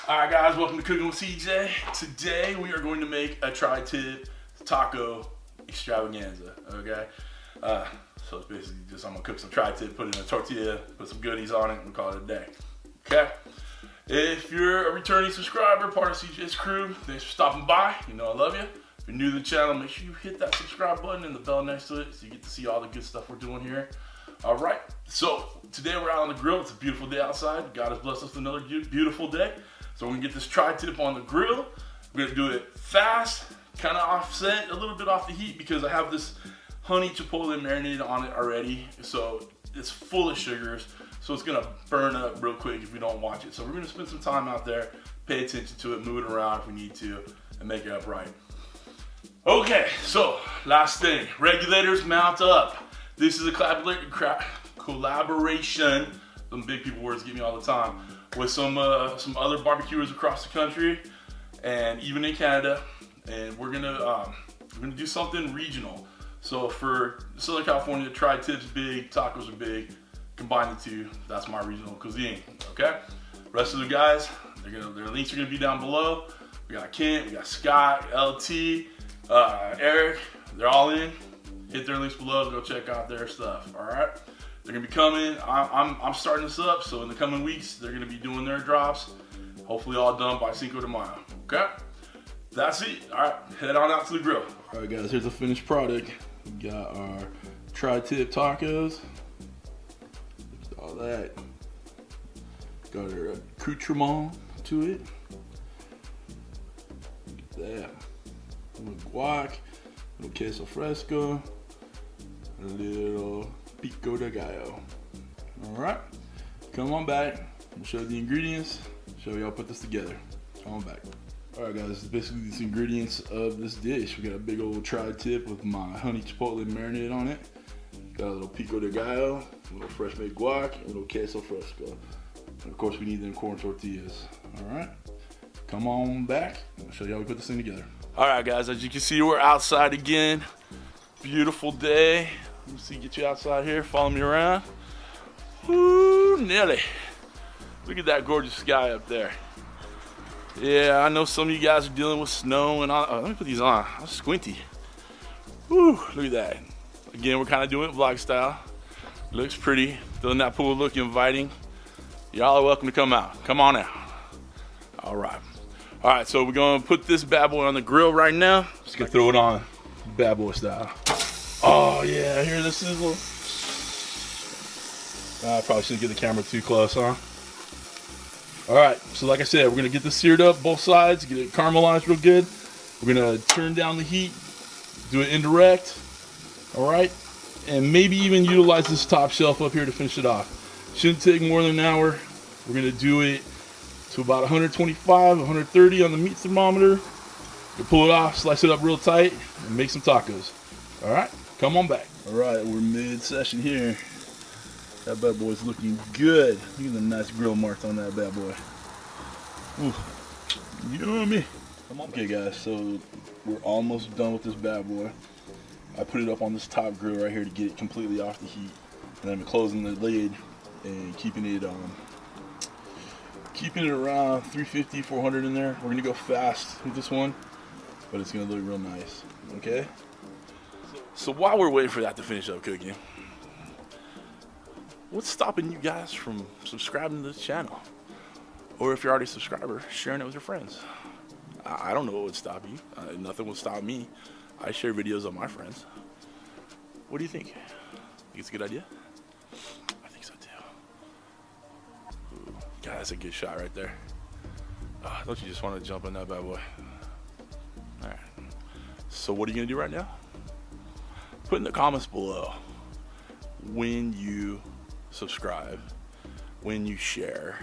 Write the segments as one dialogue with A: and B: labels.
A: Alright guys, welcome to Cooking with CJ. Today we are going to make a tri-tip taco extravaganza, okay? So it's basically just I'm gonna cook some tri-tip, put it in a tortilla, put some goodies on it, and call it a day, okay? If you're a returning subscriber, part of CJ's crew, thanks for stopping by. You know I love you. If you're new to the channel, make sure you hit that subscribe button and the bell next to it so you get to see all the good stuff we're doing here. Alright, so today we're out on the grill. It's a beautiful day outside. God has blessed us with another beautiful day. So we're gonna get this tri-tip on the grill. We're gonna do it fast, kind of offset, a little bit off the heat because I have this honey chipotle marinated on it already. So it's full of sugars. So it's gonna burn up real quick if we don't watch it. So we're gonna spend some time out there, pay attention to it, move it around if we need to, and make it up right. Okay, so last thing, regulators mount up. This is a collaboration, some big people words get me all the time, with some other barbecuers across the country and even in Canada, and we're gonna do something regional. So for Southern California, tri-tip's big, tacos are big. Combine the two, that's my regional cuisine. Okay. Rest of the guys, their links are gonna be down below. We got Kent, we got Scott, LT, Eric. They're all in. Hit their links below. Go check out their stuff. All right. They're gonna be coming. I'm starting this up, so in the coming weeks, they're gonna be doing their drops. Hopefully all done by Cinco de Mayo. Okay? That's it. All right, head on out to the grill. All right, guys, here's the finished product. We got our tri-tip tacos. All that. Got our accoutrement to it. Look at that. A little guac, a little queso fresco, a little pico de gallo. All right, come on back. I'll show you the ingredients. Show y'all put this together. Come on back. All right, guys. This is basically the ingredients of this dish. We got a big old tri-tip with my honey chipotle marinade on it. Got a little pico de gallo, a little fresh made guac, and a little queso fresco. And of course, we need them corn tortillas. All right, come on back. I'll show y'all how we put this thing together. All right, guys. As you can see, we're outside again. Beautiful day. Let me see, get you outside here. Follow me around. Woo, Nelly. Look at that gorgeous sky up there. Yeah, I know some of you guys are dealing with snow and all. Oh, let me put these on. I'm squinty. Woo, look at that. Again, we're kind of doing it vlog style. Looks pretty. Doesn't that pool look inviting? Y'all are welcome to come out. Come on out. All right. All right, so we're going to put this bad boy on the grill right now. Just going to throw it on bad boy style. Oh, yeah, hear the sizzle. I probably shouldn't get the camera too close, huh? All right, so like I said, we're going to get this seared up both sides, get it caramelized real good. We're going to turn down the heat, do it indirect, all right? And maybe even utilize this top shelf up here to finish it off. Shouldn't take more than an hour. We're going to do it to about 125, 130 on the meat thermometer. You pull it off, slice it up real tight, and make some tacos. All right, come on back. All right, we're mid-session here. That bad boy's looking good. Look at the nice grill marks on that bad boy. Ooh, yummy. Come on. Okay, guys, so we're almost done with this bad boy. I put it up on this top grill right here to get it completely off the heat, and I'm closing the lid and keeping it around 350, 400 in there. We're gonna go fast with this one, but it's gonna look real nice. Okay. So while we're waiting for that to finish up cooking, what's stopping you guys from subscribing to this channel? Or if you're already a subscriber, sharing it with your friends. I don't know what would stop you. Nothing would stop me. I share videos of my friends. What do you think? Think it's a good idea? I think so too. Ooh, God, that's a good shot right there. Don't you just want to jump on that bad boy? All right. So what are you gonna do right now? Put in the comments below when you subscribe, when you share,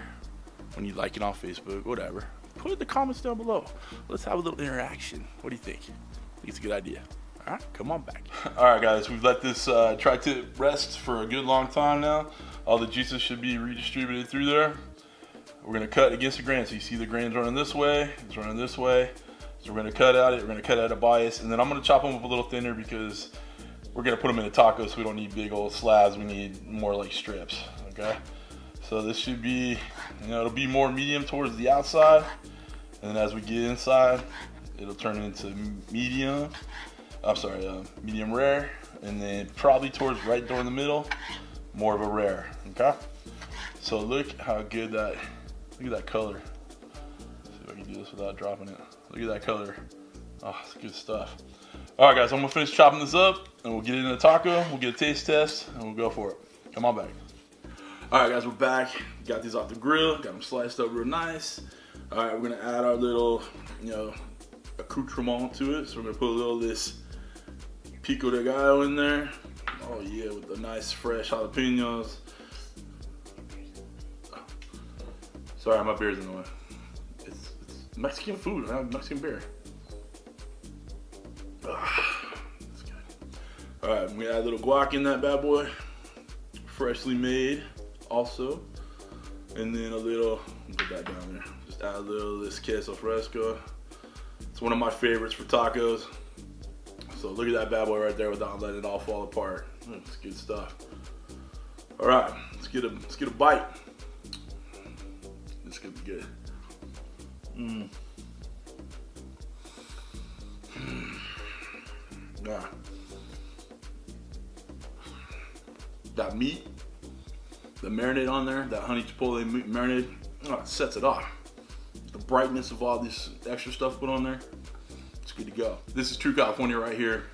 A: when you like it on Facebook, whatever. Put in the comments down below. Let's have a little interaction. What do you think? I think it's a good idea. All right, come on back. All right, guys, we've let this tri-tip rest for a good long time now. All the juices should be redistributed through there. We're gonna cut against the grain. So you see the grains running this way, it's running this way. So we're gonna cut at it, we're gonna cut at a bias, and then I'm gonna chop them up a little thinner because we're gonna put them in a taco, so we don't need big old slabs, we need more like strips, okay? So this should be You know, it'll be more medium towards the outside, and then as we get inside, it'll turn into medium. I'm sorry, medium rare, and then probably towards right door in the middle, more of a rare. Okay. So look how good that. Look at that color. Let's see if I can do this without dropping it. Look at that color. Oh, it's good stuff. All right, guys, I'm gonna finish chopping this up, and we'll get it in the taco. We'll get a taste test, and we'll go for it. Come on back. All right, guys, we're back. Got these off the grill. Got them sliced up real nice. All right, we're gonna add our little, you know, accoutrement to it. So we're gonna put a little of this pico de gallo in there. Oh yeah, with the nice fresh jalapenos. Sorry, my beer's in the way. It's Mexican food, man. Mexican beer. That's good. All right, I'm gonna add a little guac in that bad boy, freshly made, also, and then a little. Put that down there. Just add a little of this queso fresco. It's one of my favorites for tacos. So look at that bad boy right there without letting it all fall apart. It's good stuff. All right, let's get a bite. This could be good. Yeah. That meat, the marinade on there, that honey chipotle meat marinade, it sets it off. The brightness of all this extra stuff put on there, it's good to go. This is True California right here.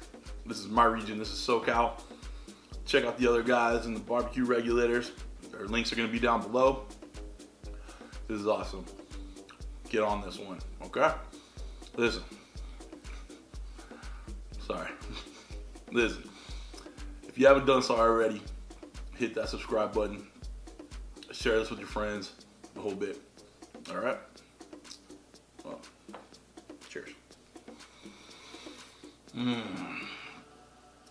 A: This is my region. This is SoCal. Check out the other guys in the BBQ Regulators. Their links are going to be down below. This is awesome. Get on this one, okay? Listen. Sorry. Listen. If you haven't done so already, hit that subscribe button. Share this with your friends. The whole bit. All right? Well, cheers. I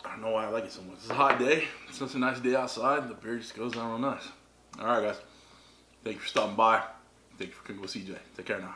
A: don't know why I like it so much. It's a hot day. It's such a nice day outside. The beer just goes down real nice. All right, guys. Thank you for stopping by. Thank you for cooking with CJ. Take care now.